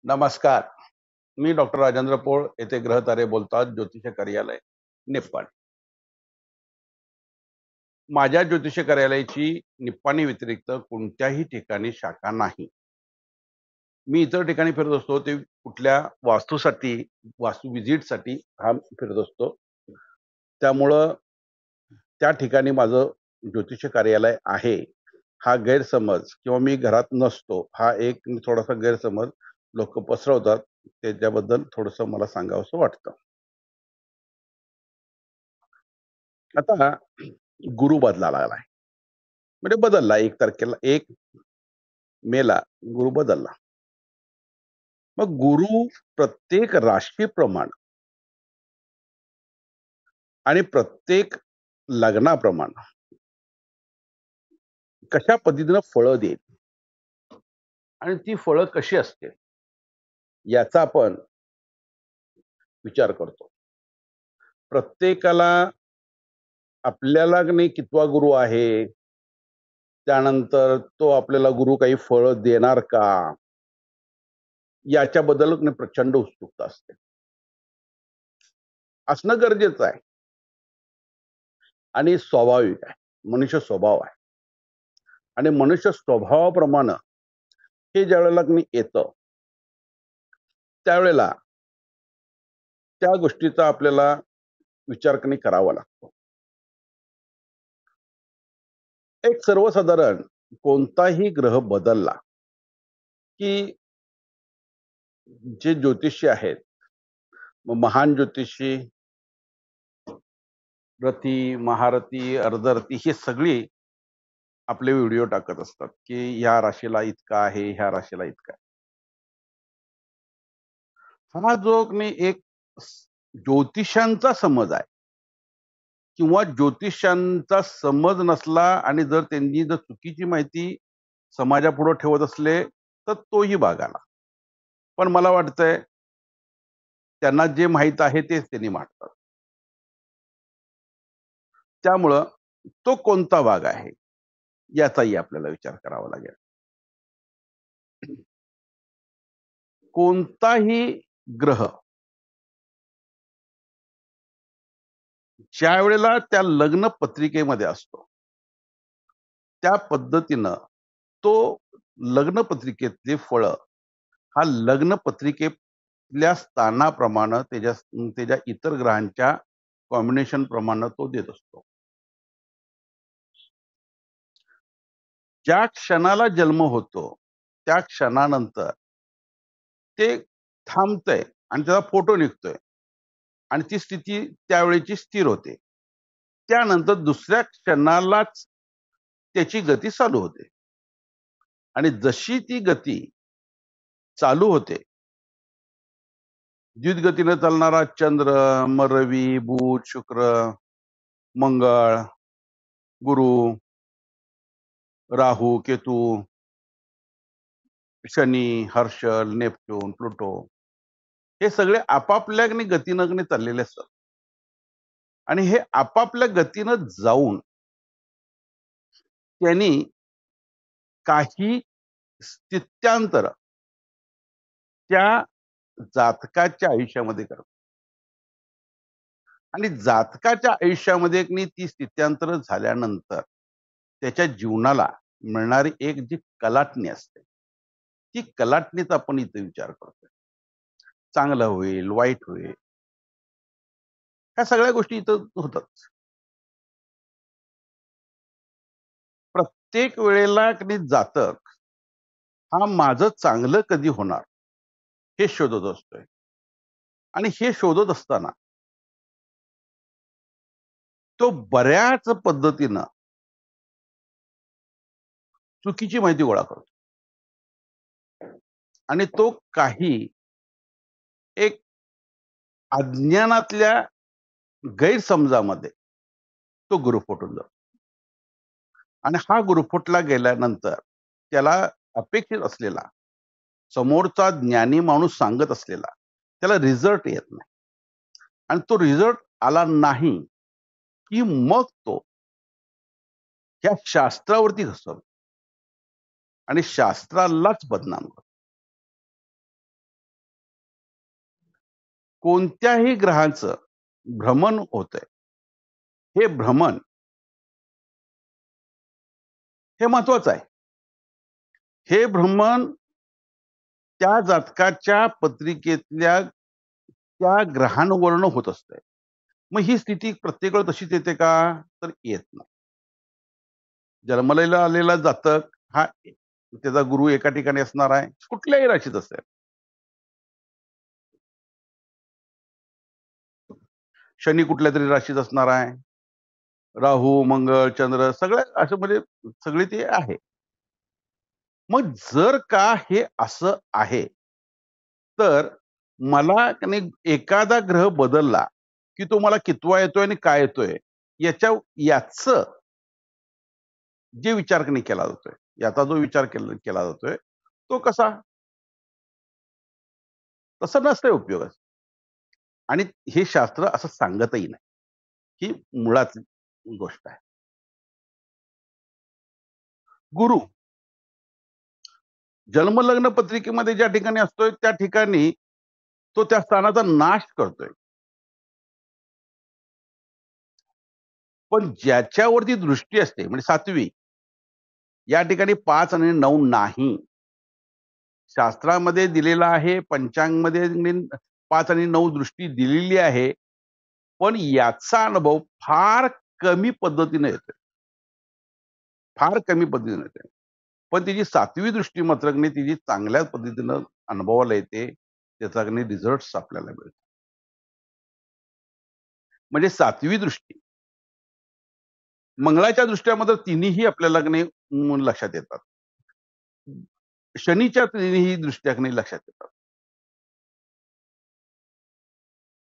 नमस्कार. मी डॉक्टर राजेंद्र पोळ येथे ग्रहतारे बोलतात ज्योतिष कार्यालय निप्पाणी. माझ्या ज्योतिष कार्यालयाची निप्पाणी व्यतिरिक्त कोणत्याही ठिकाणी शाखा नाही. मी इतर ठिकाणी फिरत असतो ते कुठल्या वास्तूसाठी, वास्तू व्हिजिटसाठी फिरत असतो. त्यामुळं त्या ठिकाणी माझं ज्योतिष कार्यालय आहे हा गैरसमज किंवा मी घरात नसतो हा एक थोडासा गैरसमज लोक पसरवतात. त्याच्याबद्दल थोडंसं मला सांगावंसं वाटतं. आता गुरु बदला लागलाय. म्हणजे बदलला 1 तारखेला 1 मेला गुरु बदलला. मग गुरु प्रत्येक राशीप्रमाणे आणि प्रत्येक लग्नाप्रमाणे कशा पद्धतीनं फळं देईल आणि ती फळं कशी असतील याचा आपण विचार करतो. प्रत्येकाला आपल्याला की नाही कितवा गुरु आहे, त्यानंतर तो आपल्याला गुरु काही फळं देणार का? याच्याबद्दल की नाही प्रचंड उत्सुकता असते. असणं गरजेचं आहे आणि स्वाभाविक आहे. मनुष्य स्वभाव आहे आणि मनुष्य स्वभावाप्रमाणे हे ज्यावेळेला की नाही येतं, त्यावेळेला त्या गोष्टीचा आपल्याला विचार की नाही करावा लागतो. एक सर्वसाधारण कोणताही ग्रह बदलला, की जे ज्योतिषी आहेत, मग महान ज्योतिषी, रथी, महारथी, अर्धरथी हे सगळी आपले व्हिडिओ टाकत असतात, की ह्या राशीला इतका आहे, ह्या राशीला इतका आहे. हा जो की नाही एक ज्योतिषांचा समज आहे किंवा ज्योतिषांचा समज नसला आणि जर त्यांनी जर चुकीची माहिती समाजापुढे ठेवत असले, तर तोही भाग आला. पण मला वाटतंय त्यांना जे माहीत आहे तेच त्यांनी मांडतात. त्यामुळं तो कोणता भाग आहे, याचाही आपल्याला विचार करावा लागेल. कोणताही ग्रह ज्यावेळेला त्या लग्न पत्रिकेमध्ये असतो, त्या पद्धतीनं तो लग्न पत्रिकेतले फळं हा लग्न पत्रिकेतल्या स्थानाप्रमाणे त्याच्या त्याच्या इतर ग्रहांच्या कॉम्बिनेशन प्रमाणे तो देत असतो. ज्या क्षणाला जन्म होतो, त्या क्षणानंतर ते थांबतंय आणि त्याचा फोटो निघतोय आणि ती स्थिती त्यावेळेची स्थिर होते. त्यानंतर दुसऱ्या क्षणालाच त्याची गती चालू होते आणि जशी ती गती चालू होते, द्रुतगतीने चालणारा चंद्र, मग रवी, बुध, शुक्र, मंगळ, गुरु, राहू, केतू, शनी, हर्षल, नेपच्यून, प्लुटो हे सगळे आपापल्या गतीनं चाललेले असतात आणि हे आपापल्या गतीनं जाऊन त्यांनी काही स्थित्यांतर त्या जातकाच्या आयुष्यामध्ये करतात आणि जातकाच्या आयुष्यामध्ये ती स्थित्यांतर झाल्यानंतर त्याच्या जीवनाला मिळणारी एक जी कलाटणी असते, ती कलाटणीचा आपण इथे विचार करतोय. चांगलं होईल, वाईट होईल, ह्या सगळ्या गोष्टी इथं होतात. प्रत्येक वेळेला जातक हा माझं चांगलं कधी होणार हे शोधत असतोय आणि हे शोधत असताना तो बऱ्याच पद्धतीनं चुकीची माहिती गोळा करतो आणि तो काही एक अज्ञानातल्या गैरसमजामध्ये तो गुरफटून जातो आणि हा गुरफटला गेल्यानंतर त्याला अपेक्षित असलेला समोरचा ज्ञानी माणूस सांगत असलेला त्याला रिझल्ट येत नाही आणि तो रिझल्ट आला नाही की मग तो या शास्त्रावरती घसरतो आणि शास्त्रालाच बदनाम करतो. कोणत्याही ग्रहाचं भ्रमण होतंय. हे भ्रमण हे महत्वाचं आहे. हे भ्रमण त्या जातकाच्या पत्रिकेतल्या त्या ग्रहांवरनं होत असतंय. मग ही स्थिती प्रत्येक वेळेला तशीच येते का? तर येत नाही. जन्मलेला आलेला जातक हा त्याचा गुरु एका ठिकाणी असणार आहे, कुठल्याही राशीत असेल. शनी कुठल्यातरी राशीत असणार आहे. राहू, मंगळ, चंद्र सगळं असं म्हणजे सगळे ते आहे. मग जर का हे असं आहे, तर मला की नाही एखादा ग्रह बदलला, की तो मला कितवा येतोय आणि काय येतोय, याचं जे विचार की नाही केला जातोय, याचा जो विचार केला जातोय, तो कसा? तसं नसतंय उपयोगाचं. आणि हे शास्त्र असं सांगतही नाही. ही मुळात गोष्ट आहे. गुरु जन्मलग्न पत्रिकेमध्ये ज्या ठिकाणी असतोय, त्या ठिकाणी तो त्या स्थानाचा नाश करतोय. पण ज्याच्यावरती दृष्टी असते म्हणजे 7वी या ठिकाणी 5 आणि 9 नाही. शास्त्रामध्ये दिलेला आहे, पंचांगमध्ये 5 आणि 9 दृष्टी दिलेली आहे. पण याचा अनुभव फार कमी पद्धतीने येतोय. फार कमी पद्धतीने येतोय. पण तिची 7वी दृष्टी मात्र की नाही तिची चांगल्या पद्धतीनं अनुभवाला येते. त्याचा की नाही रिझल्ट्स आपल्याला मिळतो. म्हणजे 7वी दृष्टी. मंगळाच्या दृष्ट्या मात्र तिन्हीही आपल्याला की नाही लक्षात येतात. शनीच्या तिन्हीही दृष्ट्या की नाही लक्षात येतात.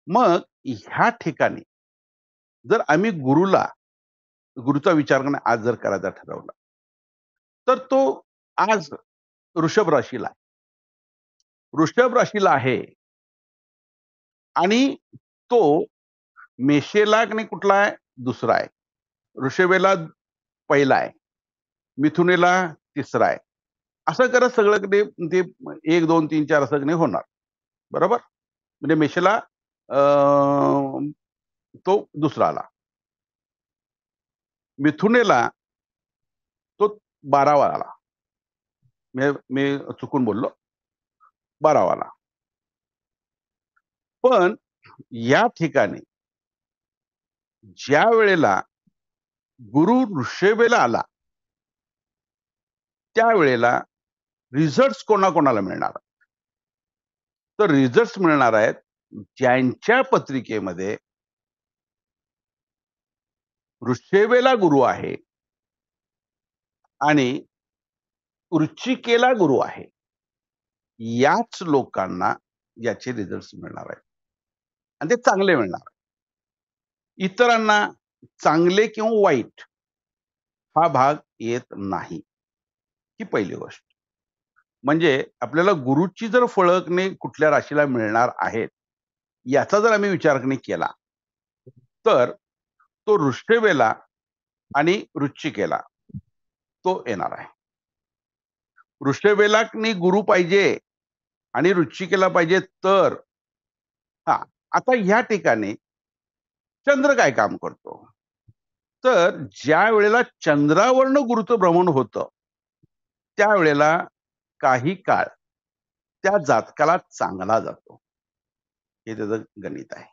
मग ह्या ठिकाणी जर आम्ही गुरुचा विचार करणं आज जर करायचा ठरवला, तर तो आज वृषभ राशीला आहे. वृषभ राशीला आहे आणि तो मेषेला की नाही कुठला आहे? दुसरा आहे. वृषभेला पहिला आहे. मिथुनेला तिसरा आहे. असं करत सगळं की नाही ते 1, 2, 3, 4 असं की नाही होणार. बरोबर? म्हणजे मेषेला अ, तो दुसरा आला. मिथुनेला तो 12वा आला. मी चुकून बोललो. 12वा आला. पण या ठिकाणी ज्या वेळेला गुरु वृषभेला आला, त्यावेळेला रिझल्ट्स कोणाकोणाला मिळणार? तर रिझल्ट्स मिळणार आहेत, ज्यांच्या पत्रिकेमध्ये वृषभेला गुरु आहे आणि वृश्चिकेला गुरु आहे. याच लोकांना याचे रिझल्ट्स मिळणार आहेत आणि ते चांगले मिळणार. इतरांना चांगले किंवा वाईट हा भाग येत नाही. ही पहिली गोष्ट. म्हणजे आपल्याला गुरुची जर फळकणे कुठल्या राशीला मिळणार आहेत, याचा जर आम्ही विचार केला, तर तो वृषभेला आणि वृश्चिकेला तो येणार आहे. वृषभेला गुरु पाहिजे आणि वृश्चिकेला पाहिजे तर हां, आता ह्या ठिकाणी चंद्र काय काम करतो? तर ज्या वेळेला चंद्रावरनं गुरुचं भ्रमण होतं, त्यावेळेला काही काळ त्या जातकाला चांगला जातो. हे त्याचं गणित आहे.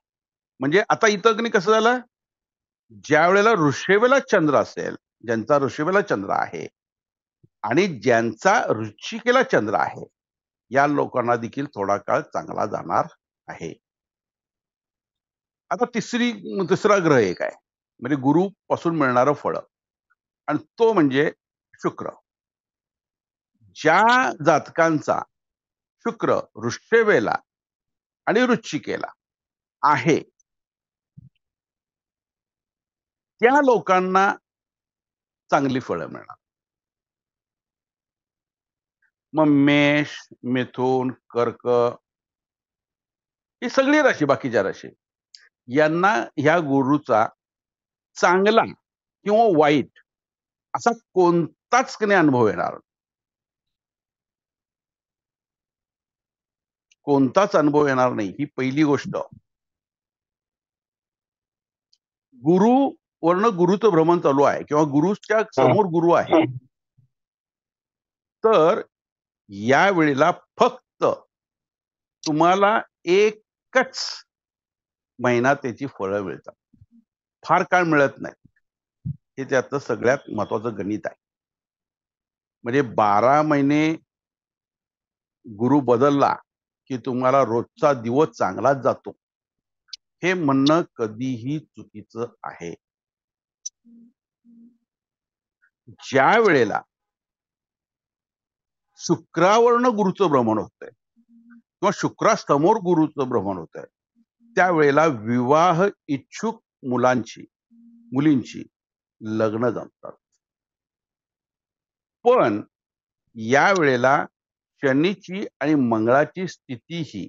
म्हणजे आता इथं कसं झालं, ज्यावेळेला ऋषेवेला चंद्र असेल, ज्यांचा ऋषेवेला चंद्र आहे आणि ज्यांचा वृश्चिकेला चंद्र आहे, या लोकांना देखील थोडा काळ चांगला जाणार आहे. आता तिसरा ग्रह एक आहे. म्हणजे गुरुपासून मिळणारं फळं आणि तो म्हणजे शुक्र. ज्या जातकांचा शुक्र वृषभेला आणि वृश्चिकेला आहे, त्या लोकांना चांगली फळं मिळणार. मग मेष, मिथुन, कर्क ही सगळी राशी, बाकीच्या राशी यांना ह्या गुरुचा चांगला किंवा वाईट असा कोणताच अनुभव येणार. कोणताच अनुभव येणार नाही, ही पहिली गोष्ट. गुरुवरनं गुरुचं भ्रमण चालू आहे किंवा गुरुच्या समोर गुरु आहे. तर या वेळेला फक्त तुम्हाला एकच महिना त्याची फळं मिळतात. फार काळ मिळत नाही. हे त्यातलं सगळ्यात महत्वाचं गणित आहे. म्हणजे 12 महिने गुरु बदलला की तुम्हाला रोजचा दिवस चांगलाच जातो, हे म्हणणं कधीही चुकीचं आहे. ज्या वेळेला शुक्रावरनं गुरुचं भ्रमण होतंय किंवा शुक्रासमोर गुरुचं भ्रमण होतंय, त्यावेळेला विवाह इच्छुक मुलींची लग्न जमतात. पण या वेळेला शनीची आणि मंगळाची स्थितीही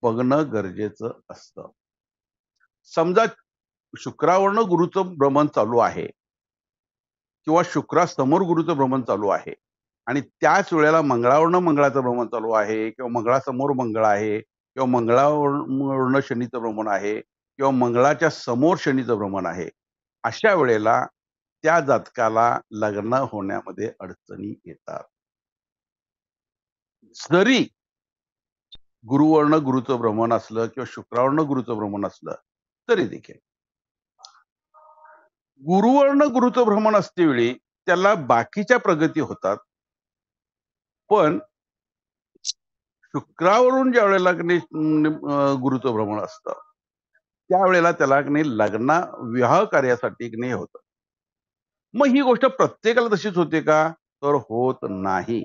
बघणं गरजेचं असतं. समजा शुक्रावरनं गुरुचं भ्रमण चालू आहे किंवा शुक्रासमोर गुरुचं भ्रमण चालू आहे आणि त्याच वेळेला मंगळावरनं मंगळाचं भ्रमण चालू आहे किंवा मंगळासमोर मंगळ आहे किंवा मंगळावरनं शनीचं भ्रमण आहे किंवा मंगळाच्या समोर शनीचं भ्रमण आहे. अशा वेळेला त्या जातकाला लग्न होण्यामध्ये अडचणी येतात. जरी गुरुवरनं गुरुचं भ्रमण असलं किंवा शुक्रावरनं गुरुचं भ्रमण असलं तरी देखील. गुरुवरनं गुरुचं भ्रमण असते वेळी त्याला बाकीच्या प्रगती होतात. पण शुक्रावरून ज्या वेळेला गुरुचं भ्रमण असतं, त्यावेळेला त्याला विवाह कार्यासाठी होतं. मग ही गोष्ट प्रत्येकाला तशीच होते का? तर होत नाही.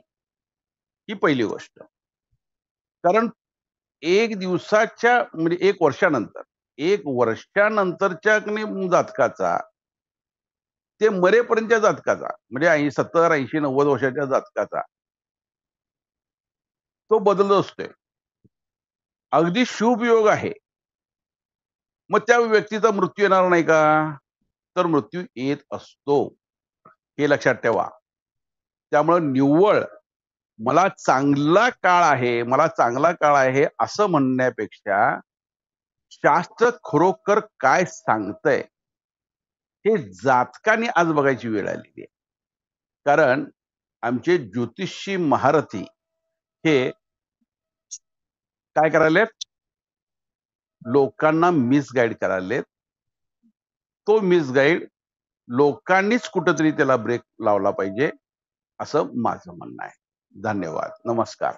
ही पहिली गोष्ट. कारण एक दिवसाच्या म्हणजे 1 वर्षानंतर, 1 वर्षानंतरच्या जातकाचा, ते मरेपर्यंतच्या जातकाचा म्हणजे 70, 80, 90 वर्षाच्या जातकाचा तो बदलत असतोय. अगदी शुभ योग आहे. मग त्या व्यक्तीचा मृत्यू येणार नाही का? तर मृत्यू येत असतो. हे लक्षात ठेवा. त्यामुळे निव्वळ मला चांगला काळ आहे असं म्हणण्यापेक्षा शास्त्र खरोखर काय सांगतंय हे जातकाने आज बघायची वेळ आलेली आहे. कारण आमचे ज्योतिषी महारथी हे काय करायलेत? लोकांना मिसगाईड करायलेत. तो मिसगाईड लोकांनीच कुठेतरी त्याला ब्रेक लावला पाहिजे, असं माझं म्हणणं आहे. धन्यवाद. नमस्कार.